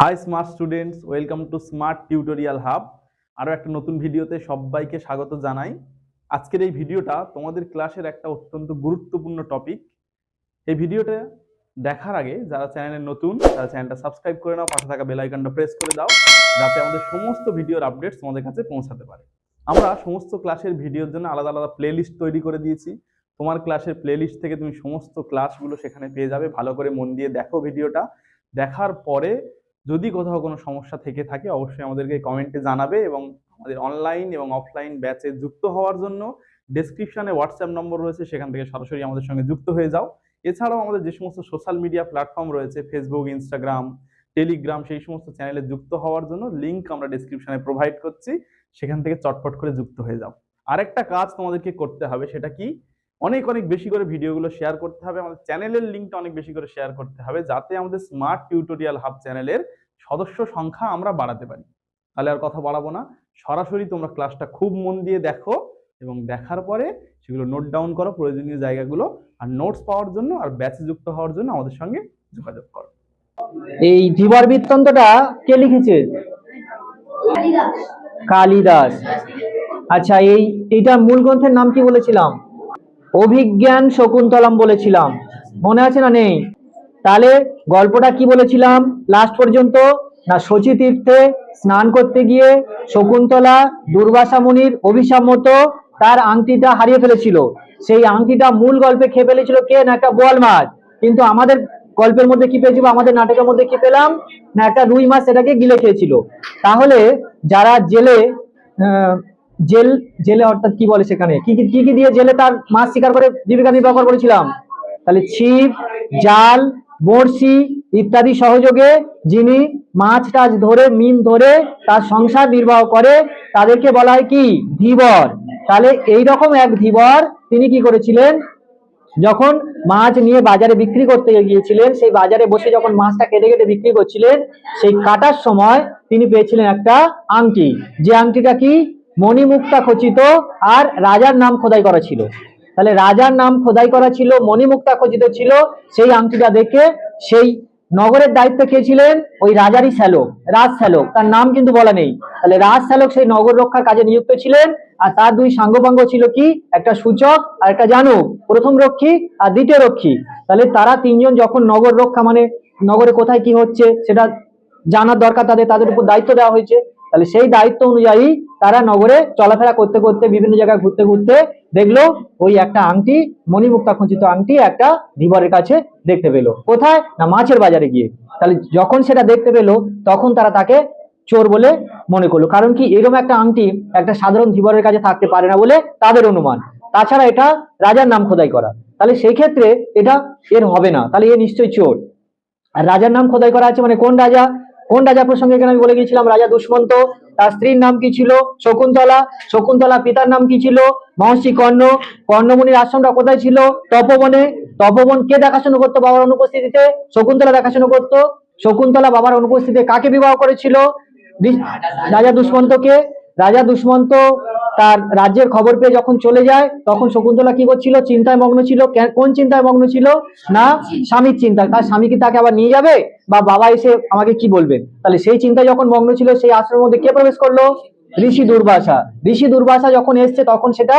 High smart students, welcome to Smart Tutorial Hub. আরও একটা নতুন ভিডিওতে সবাইকে স্বাগত জানাই। আজকের এই ভিডিওটা তোমাদের ক্লাসের একটা অত্যন্ত গুরুত্বপূর্ণ টপিক। এই ভিডিওটা দেখার আগে যারা চ্যানেলে নতুন তারা চ্যানেলটা সাবস্ক্রাইব করে নাও, পাশে থাকা বেল আইকনটা প্রেস করে দাও যাতে আমাদের সমস্ত ভিডিওর আপডেটস তোমাদের কাছে পৌঁছাতে পারে। আমরা সমস্ত ক্লাসের ভিডিওর জন্য আলাদা আলাদা প্লেলিস্ট তৈরি করে দিয়েছি। তোমার ক্লাসের প্লেলিস্ট থেকে তুমি সমস্ত ক্লাসগুলো সেখানে পেয়ে যাবে। ভালো করে মন দিয়ে দেখো ভিডিওটা। দেখার পরে যদি কোথাও কোনো সমস্যা থেকে থাকে অবশ্যই আমাদেরকে কমেন্টে জানাবে, এবং আমাদের অনলাইন এবং অফলাইন ব্যাচে যুক্ত হওয়ার জন্য ডেসক্রিপশনে হোয়াটসঅ্যাপ নম্বর রয়েছে, সেখান থেকে সরাসরি আমাদের সঙ্গে যুক্ত হয়ে যাও। এছাড়াও আমাদের যে সমস্ত সোশ্যাল মিডিয়া প্ল্যাটফর্ম রয়েছে, ফেসবুক, ইনস্টাগ্রাম, টেলিগ্রাম, সেই সমস্ত চ্যানেলে যুক্ত হওয়ার জন্য লিঙ্ক আমরা ডেসক্রিপশনে প্রোভাইড করছি, সেখান থেকে চটপট করে যুক্ত হয়ে যাও। আরেকটা কাজ তোমাদেরকে করতে হবে, সেটা কি, অনেক অনেক বেশি করে ভিডিওগুলো শেয়ার করতে হবে। আমাদের চ্যানেলের লিঙ্কটা অনেক বেশি করে শেয়ার করতে হবে, যাতে আমাদের স্মার্ট টিউটোরিয়াল হাব চ্যানেলের সদস্য সংখ্যা আমরা বাড়াতে পারি। তাহলে আর কথা বাড়াবো না, সরাসরি তোমরা ক্লাসটা খুব মন দিয়ে দেখো এবং দেখার পরে সেগুলো নোট ডাউন করো প্রয়োজনীয় জায়গাগুলো, আর নোটস পাওয়ার জন্য আর ব্যাচে যুক্ত হওয়ার জন্য আমাদের সঙ্গে যোগাযোগ করো। এই ধীবর বৃত্তান্তটা কে লিখেছে? কালিদাস। আচ্ছা, এইটা মূল গ্রন্থের নাম কি বলেছিলাম? অভিজ্ঞান শকুন্তলম বলেছিলাম, মনে আছে না নেই? তাহলে গল্পটা কি বলেছিলাম লাস্ট পর্যন্ত? না, শচী তীর্থে স্নান করতে গিয়ে শকুন্তলা দুর্বাসা মুনির অভিশাপ মতো তার আংটিটা হারিয়ে ফেলেছিল। সেই আংটিটা মূল গল্পে খেয়ে ফেলেছিল কে? না, একটা বোয়াল মাছ। কিন্তু আমাদের গল্পের মধ্যে কি পেয়েছিল, আমাদের নাটকের মধ্যে কি পেলাম? না, একটা রুই মাছ সেটাকে গিলে খেয়েছিল। তাহলে যারা জেলে জেলে অর্থাৎ কি বলে, সেখানে কি কি কি দিয়ে জেলে তার মাছ শিকার করে জীবিকা নির্বাহ করেছিলাম? তাহলে ছিপ, জাল, বড়শি ইত্যাদি সহযোগে যিনি মাছ টাছ ধরে, মিন ধরে তার সংসার নির্বাহ করে, তাদেরকে বলা হয় কি? ধীবর। তাহলে এইরকম এক ধীবর তিনি কি করেছিলেন? যখন মাছ নিয়ে বাজারে বিক্রি করতে গিয়েছিলেন, সেই বাজারে বসে যখন মাছটা কেটে কেটে বিক্রি করছিলেন, সেই কাটার সময় তিনি পেয়েছিলেন একটা আংটি। যে আংটিটা কি? মণিমুক্তা খচিত, আর রাজার নাম খোদাই করা ছিল। তাহলে রাজার নাম খোদাই করা ছিল, মণিমুক্তা খচিত ছিল। সেই আংটিটা দেখে সেই নগরের দায়িত্বে কে ছিলেন? ওই রাজারই শ্যালক, রাজ শ্যালক, তার নাম কিন্তু বলা নেই। তাহলে রাজ শ্যালক সেই নগর রক্ষার কাজে নিযুক্ত ছিলেন, আর তার দুই সাঙ্গপাঙ্গ ছিল কি? একটা সূচক আর একটা জানুক, প্রথম রক্ষী আর দ্বিতীয় রক্ষী। তাহলে তারা তিনজন যখন নগর রক্ষা, মানে নগরে কোথায় কি হচ্ছে সেটা জানার দরকার, তাদের উপর দায়িত্ব দেওয়া হয়েছে। তাহলে সেই দায়িত্ব অনুযায়ী তারা নগরে চলাফেরা করতে করতে বিভিন্ন জায়গায় ঘুরতে ঘুরতে দেখলো ওই একটা আংটি, মণিমুক্তা খচিত আংটি একটা ধীবরের কাছে দেখতে পেলো। কোথায়? না, মাছের বাজারে গিয়ে। তাহলে যখন সেটা দেখতে পেলো তখন তারা তাকে চোর বলে মনে করলো। কারণ কি? এরকম একটা আংটি একটা সাধারণ ধীবরের কাছে থাকতে পারে না বলে তাদের অনুমান। তাছাড়া এটা রাজার নাম খোদাই করা, তাহলে সেই ক্ষেত্রে এটা এর হবে না, তাহলে এ নিশ্চয়ই চোর। আর রাজার নাম খোদাই করা আছে মানে কোন রাজা? কোন রাজা প্রসঙ্গে এখানে আমি বলে গিয়েছিলাম, রাজা দুষ্মন্ত। তার স্ত্রীর নাম কি ছিল? শকুন্তলা। শকুন্তলা পিতার নাম কি ছিল? মহর্ষি কর্ণ। কর্ণমুনির আশ্রমটা কোথায় ছিল? তপবনে। তপবন কে দেখাশোনা করতো বাবার অনুপস্থিতিতে? শকুন্তলা দেখাশোনা করতো। শকুন্তলা বাবার অনুপস্থিতিতে কাকে বিবাহ করেছিল? রাজা দুষ্মন্তকে। রাজা দুষ্মন্ত তার রাজ্যের খবর পেয়ে যখন চলে যায়, তখন শকুন্তলা কি করছিল? চিন্তায় মগ্ন ছিল। কোন চিন্তায় মগ্ন ছিল? না, স্বামীর চিন্তায়। তার স্বামী কি তাকে আবার নিয়ে যাবে, বা বাবা এসে আমাকে কি বলবেন? তাহলে সেই চিন্তায় যখন মগ্ন ছিল, সেই আশ্রমের মধ্যে কে প্রবেশ করলো? ঋষি দুর্বাসা। ঋষি দুর্বাসা যখন এসছে তখন সেটা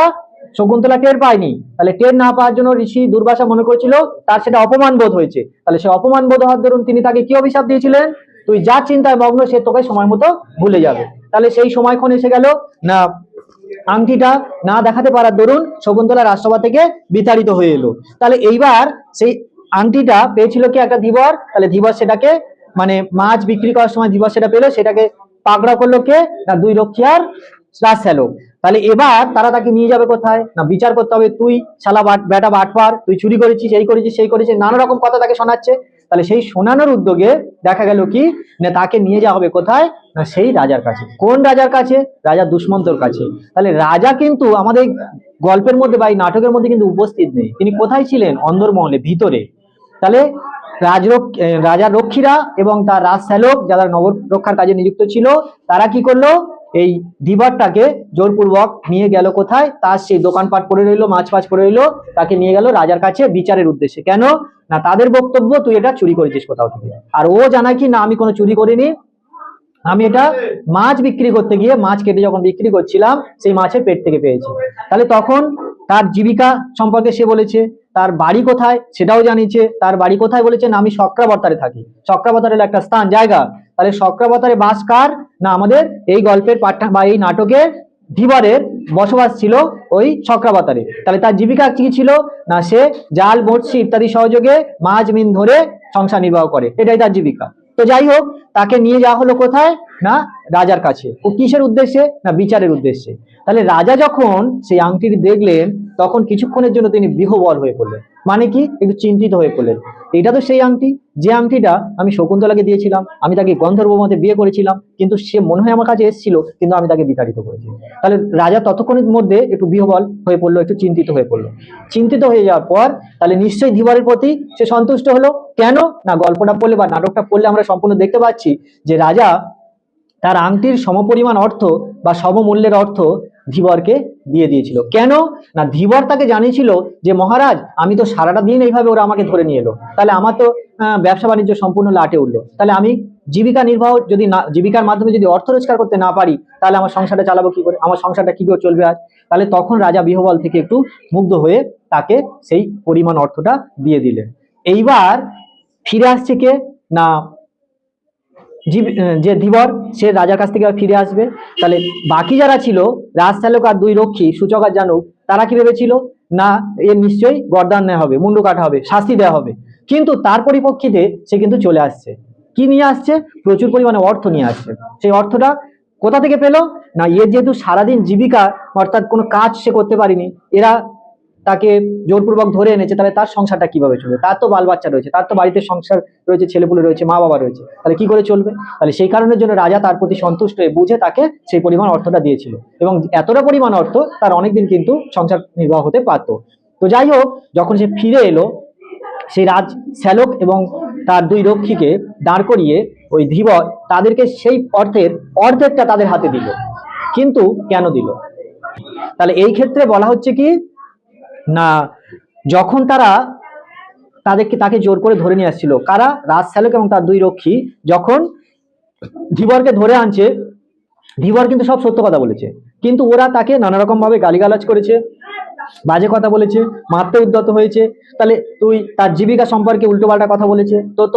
শকুন্তলা টের পায়নি। তাহলে টের না পাওয়ার জন্য ঋষি দুর্বাসা মনে করেছিল তার সেটা অপমান বোধ হয়েছে। তাহলে সে অপমান বোধ হওয়ার দরুন তিনি তাকে কি অভিশাপ দিয়েছিলেন? তুই যা চিন্তায় মগ্ন, সে তোকে সময় মতো ভুলে যাবে। তাহলে সেই সময়ক্ষণ এসে গেল না, আংটিটা না দেখাতে পারার দরুন শকুন্তলা রাজসভা থেকে বিতাড়িত হয়ে এলো। তাহলে এইবার সেই আংটিটা পেয়েছিল কি? একটা ধীবর। তাহলে ধীবর সেটাকে, মানে মাছ বিক্রি করার সময় ধীবর সেটা পেলো, সেটাকে পাকড়াও করলো কে? না, দুই রক্ষী আর রাজ শ্যালক। তাহলে এবার তারা তাকে নিয়ে যাবে কোথায়? না, বিচার করতে হবে। তুই শালা বেটা বাটপার, তুই চুরি করেছিস, এই করেছিস, সেই করেছিস, নানা রকম কথা তাকে শোনাচ্ছে। তাহলে সেই শোনানোর উদ্যোগে দেখা গেল কি? না, তাকে নিয়ে যাওয়া হবে কোথায়? না, সেই রাজার কাছে। কোন রাজার কাছে? রাজা দুষ্মন্তর কাছে। তাহলে রাজা কিন্তু আমাদের গল্পের মধ্যে বা এই নাটকের মধ্যে কিন্তু উপস্থিত নেই। তিনি কোথায় ছিলেন? অন্দরমহলে, ভিতরে। তাহলে রাজা রক্ষীরা এবং তার রাজ শ্যালক যারা নগর রক্ষার কাজে নিযুক্ত ছিল, তারা কি করলো? এই ধীবরটাকে জোরপূর্বক নিয়ে গেল কোথায়? তার সেই দোকানপাট পড়ে রইলো, মাছ ফাছ পড়ে রইলো, তাকে নিয়ে গেল রাজার কাছে বিচারের উদ্দেশ্যে। কেন? না তাদের বক্তব্য তুই এটা চুরি করেছিস কোথাও থেকে। আর ও জানায় কি না আমি কোনো চুরি করিনি, আমি এটা মাছ বিক্রি করতে গিয়ে মাছ কেটে যখন বিক্রি করছিলাম সেই মাছের পেট থেকে পেয়েছি। তাহলে তখন তার জীবিকা সম্পর্কে সে বলেছে, তার বাড়ি কোথায় সেটাও জানিয়েছে। তার বাড়ি কোথায় বলেছে না আমি চক্রাবতারে থাকি। চক্রাবতার হলো একটা স্থান, জায়গা। তাহলে চক্রাবতারে বাস কার না আমাদের এই গল্পের পাঠ্য বা এই নাটকের ধীবরের বসবাস ছিল ওই চক্রাবতারে। তাহলে তার জীবিকা কি ছিল না সে জাল বড়শি ইত্যাদি সহযোগে মাছ মিন ধরে সংসার নির্বাহ করে, এটাই তার জীবিকা। তো যাই হোক তাকে নিয়ে যাওয়া হলো কোথায় না রাজার কাছে। ও কিসের উদ্দেশ্যে না বিচারের উদ্দেশ্যে। তাহলে রাজা যখন সেই আংটিটি দেখলেন তখন কিছুক্ষণের জন্য তিনি বিহ্বল হয়ে পড়লেন, মানে কি একটু চিন্তিত হয়ে পড়লেন। এটা তো সেই আংটি যে আংটিটা আমি শকুন্তলাকে দিয়েছিলাম, আমি তাকে গন্ধর্ব মতে বিয়ে করেছিলাম, কিন্তু সে মনে হয় আমার কাছে এসেছিল কিন্তু আমি তাকে বিতাড়িত করেছি। তাহলে রাজা ততক্ষণের মধ্যে একটু বিহ্বল হয়ে পড়লো, একটু চিন্তিত হয়ে পড়লো। চিন্তিত হয়ে যাওয়ার পর তাহলে নিশ্চয়ই ধীবরের প্রতি সে সন্তুষ্ট হলো। কেন না গল্পটা পড়লে বা নাটকটা পড়লে আমরা সম্পূর্ণ দেখতে পাচ্ছি যে রাজা তার আংটির সমপরিমাণ অর্থ বা সমমূল্যের অর্থ ধীবরকে দিয়ে দিয়েছিল। কেন না ধীবর তাকে জানিয়েছিল যে মহারাজ আমি তো সারাটা দিন এইভাবে ওরা আমাকে ধরে নিয়ে এলো, তাহলে আমার তো ব্যবসা বাণিজ্য সম্পূর্ণ লাটে উঠলো, তাহলে আমি জীবিকা নির্বাহ যদি না জীবিকার মাধ্যমে যদি অর্থ রোজগার করতে না পারি তাহলে আমার সংসারটা চালাবো কি করে, আমার সংসারটা কি করে চলবে আজ। তাহলে তখন রাজা বিহ্বল থেকে একটু মুগ্ধ হয়ে তাকে সেই পরিমাণ অর্থটা দিয়ে দিলেন। এইবার ফিরে আসছে কে না যে ধীবর, সে রাজার কাছ থেকে ফিরে আসবে। তাহলে বাকি যারা ছিল রাজশ্যালক আর দুই রক্ষী সূচক আর জানুক, তারা কি ভেবেছিল না এর নিশ্চয়ই গর্দান নেওয়া হবে, মুন্ডু কাটা হবে, শাস্তি দেওয়া হবে। কিন্তু তার পরিপ্রেক্ষিতে সে কিন্তু চলে আসছে, কি নিয়ে আসছে প্রচুর পরিমাণে অর্থ নিয়ে আসছে। সেই অর্থটা কোথা থেকে পেল না এর যেহেতু সারাদিন জীবিকা অর্থাৎ কোনো কাজ সে করতে পারিনি, এরা তাকে জোরপূর্বক ধরে এনেছে, তাহলে তার সংসারটা কিভাবে চলবে, তার তো বাল বাচ্চা রয়েছে, তার তো বাড়িতে সংসার রয়েছে, ছেলেপুলে রয়েছে, মা বাবা রয়েছে, তাহলে কি করে চলবে। তাহলে সেই কারণের জন্য রাজা তার প্রতি সন্তুষ্ট হয়ে বুঝে তাকে সেই পরিমাণ অর্থটা দিয়েছিল, এবং এতটা পরিমাণ অর্থ তার অনেকদিন কিন্তু সংসার নির্বাহ হতে পারতো। তো যাই হোক যখন সে ফিরে এলো সেই রাজ শ্যালক এবং তার দুই রক্ষীকে দাঁড় করিয়ে ওই ধীবর তাদেরকে সেই অর্থের অর্ধেকটা তাদের হাতে দিল। কিন্তু কেন দিল, তাহলে এই ক্ষেত্রে বলা হচ্ছে কি না যখন তাকে জোর করে ধরে নিয়ে আসছিল কারা রাজশ্যালক এবং তার দুই রক্ষী, যখন ধীবরকে ধরে আনছে ধীবর কিন্তু সব সত্য কথা বলেছে, কিন্তু ওরা তাকে নানা রকম ভাবে গালিগালাজ করেছে, বাজে কথা বলেছে, মারতে উদ্যত হয়েছে। তাহলে তুই তার জীবিকা সম্পর্কে উল্টোপাল্টা কথা বলেছে, তোর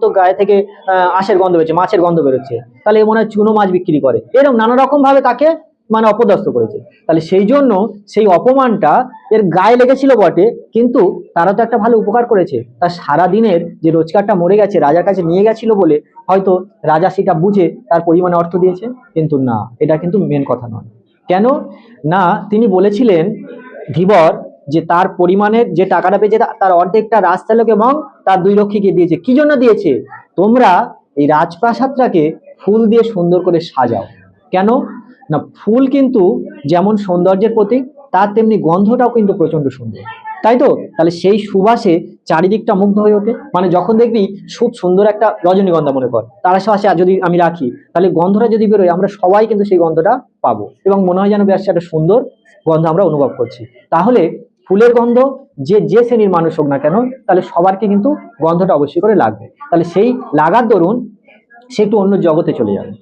তো গায়ে থেকে আঁশের গন্ধ বেরোচ্ছে, মাছের গন্ধ বেরোচ্ছে, তাহলে মনে হয় চুনো মাছ বিক্রি করে, এরকম নানা রকম ভাবে তাকে মানে অপদস্থ করেছে। তাহলে সেই জন্য সেই অপমানটা এর গায়ে লেগেছিল বটে, কিন্তু তারা তো একটা ভালো উপকার করেছে, তার সারা দিনের যে রোজগারটা মরে গেছে রাজার কাছে নিয়ে গেছিল বলে হয়তো রাজা সেটা বুঝে তার পরিমাণে অর্থ দিয়েছে। কিন্তু না, এটা কিন্তু মেন কথা নয়। কেন না তিনি বলেছিলেন ধীবর যে তার পরিমাণের যে টাকাটা পেয়েছে তার অর্ধেকটা রাজশ্যালক এবং তার দুই রক্ষীকে দিয়েছে। কি জন্য দিয়েছে, তোমরা এই রাজপ্রাসাদটাকে ফুল দিয়ে সুন্দর করে সাজাও। কেন না ফুল কিন্তু যেমন সৌন্দর্যের প্রতীক, তার তেমনি গন্ধটাও কিন্তু প্রচন্ড সুন্দর, তাই তো। তাহলে সেই সুবাসে চারিদিকটা মুগ্ধ হয়ে ওঠে। মানে যখন দেখবি খুব সুন্দর একটা রজনীগন্ধা মনে কর, তার আশেপাশে যদি আমি রাখি তাহলে গন্ধটা যদি বেরোয় আমরা সবাই কিন্তু সেই গন্ধটা পাবো, এবং মনে হয় যেন বেশ একটা সুন্দর গন্ধ আমরা অনুভব করছি। তাহলে ফুলের গন্ধ যে যে শ্রেণীর মানুষ হোক না কেন তাহলে সবারকে কিন্তু গন্ধটা অবশ্যই করে লাগবে। তাহলে সেই লাগার দরুন সে একটু অন্য জগতে চলে যাবে।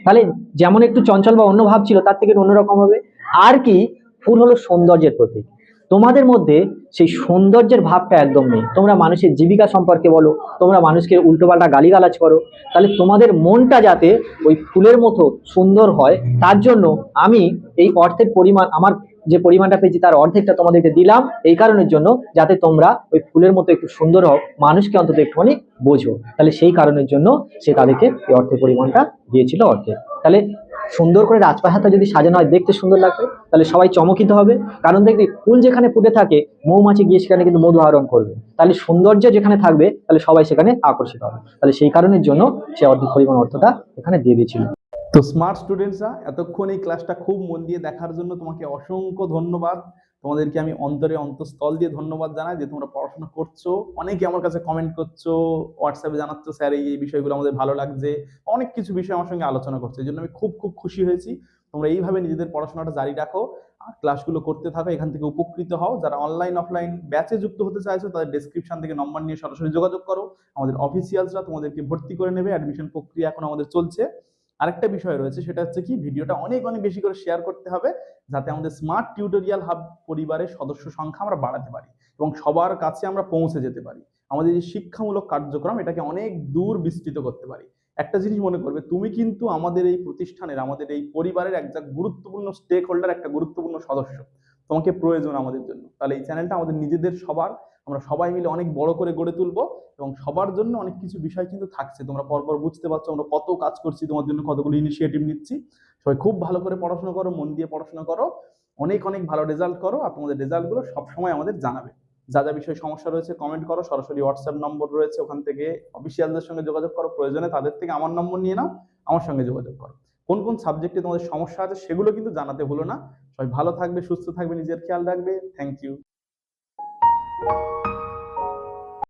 তাহলে যেমন একটু চঞ্চল বা অন্য ভাব ছিল তার থেকে অন্যরকম হবে। আর কি ফুল হলো সৌন্দর্যের প্রতীক, তোমাদের মধ্যে সেই সৌন্দর্যের ভাবটা একদম নেই। তোমরা মানুষের জীবিকা সম্পর্কে বলো, তোমরা মানুষকে উল্টোপাল্টা গালিগালাজ করো, তাহলে তোমাদের মনটা যাতে ওই ফুলের মতো সুন্দর হয় তার জন্য আমি এই অর্থের পরিমাণ আমার যে পরিমাণটা পেয়েছি তার অর্ধেকটা তোমাদেরকে দিলাম, এই কারণের জন্য যাতে তোমরা ওই ফুলের মতো একটু সুন্দর হও, মানুষকে অন্তত একটুখানি বোঝো। তাহলে সেই কারণের জন্য সে তাদেরকে এই অর্থের পরিমাণটা দিয়েছিল অর্ধেক। তাহলে সুন্দর করে রাজপ্রাসাদটা যদি সাজানো হয় দেখতে সুন্দর লাগবে, তাহলে সবাই চমকিত হবে। কারণ দেখবি ফুল যেখানে ফুটে থাকে মৌমাছি গিয়ে সেখানে কিন্তু মধু আহরণ করবে, তাহলে সৌন্দর্য যেখানে থাকবে তাহলে সবাই সেখানে আকর্ষিত হবে। তাহলে সেই কারণের জন্য সে অর্ধেক পরিমাণ অর্থটা এখানে দিয়ে দিয়েছিল। তো স্মার্ট স্টুডেন্টসরা এতক্ষণ এই ক্লাসটা খুব মন দিয়ে দেখার জন্য তোমাকে অসংখ্য ধন্যবাদ। তোমাদেরকে আমি অন্তঃস্থল দিয়ে ধন্যবাদ জানাই যে তোমরা পড়াশোনা করছো। অনেকে আমার কাছে কমেন্ট করছো, হোয়াটসঅ্যাপে জানাচ্ছ স্যার এই বিষয়গুলো আমাদের ভালো লাগছে, অনেক কিছু বিষয় আমার সঙ্গে আলোচনা করছো, এই জন্য আমি খুব খুব খুশি হয়েছি। তোমরা এইভাবে নিজেদের পড়াশোনাটা জারি রাখো আর ক্লাসগুলো করতে থাকো, এখান থেকে উপকৃত হও। যারা অনলাইন অফলাইন ব্যাচে যুক্ত হতে চাইছো তাদের ডেসক্রিপশন থেকে নম্বর নিয়ে সরাসরি যোগাযোগ করো। আমাদের অফিসিয়ালসরা তোমাদেরকে ভর্তি করে নেবে, অ্যাডমিশন প্রক্রিয়া এখন আমাদের চলছে। আরেকটা বিষয় রয়েছে, সেটা হচ্ছে কি, ভিডিওটা অনেক অনেক বেশি করে শেয়ার করতে হবে যাতে আমাদের স্মার্ট টিউটোরিয়াল হাব পরিবারের সদস্য সংখ্যা আমরা বাড়াতে পারি এবং সবার কাছে আমরা পৌঁছে যেতে পারি। আমাদের এই শিক্ষামূলক কার্যক্রম এটাকে অনেক দূর বিস্তৃত করতে পারি। একটা জিনিস মনে করবে, তুমি কিন্তু আমাদের এই প্রতিষ্ঠানের, আমাদের এই পরিবারের একটা গুরুত্বপূর্ণ স্টেক হোল্ডার, একটা গুরুত্বপূর্ণ সদস্য। তোমাকে প্রয়োজন আমাদের জন্য। তাহলে এই চ্যানেলটা আমাদের নিজেদের সবার, আমরা সবাই মিলে অনেক বড় করে গড়ে তুলবো এবং সবার জন্য অনেক কিছু বিষয় কিন্তু থাকছে। তোমরা পরপর বুঝতে পারছো আমরা কত কাজ করছি, তোমার জন্য কতগুলো ইনিশিয়েটিভ নিচ্ছি। সবাই খুব ভালো করে পড়াশোনা করো, মন দিয়ে পড়াশোনা করো, অনেক অনেক ভালো রেজাল্ট করো আর তোমাদের রেজাল্টগুলো সবসময় আমাদের জানাবে। যা যা বিষয়ে সমস্যা রয়েছে কমেন্ট করো, সরাসরি হোয়াটসঅ্যাপ নম্বর রয়েছে, ওখান থেকে অফিসিয়ালদের সঙ্গে যোগাযোগ করো, প্রয়োজনে তাদের থেকে আমার নম্বর নিয়ে নাও, আমার সঙ্গে যোগাযোগ করো। কোন কোন সাবজেক্টে তোমাদের সমস্যা আছে সেগুলো কিন্তু জানাতে ভুলো না। সবাই ভালো থাকবে, সুস্থ থাকবে, নিজের খেয়াল রাখবে। Thank you.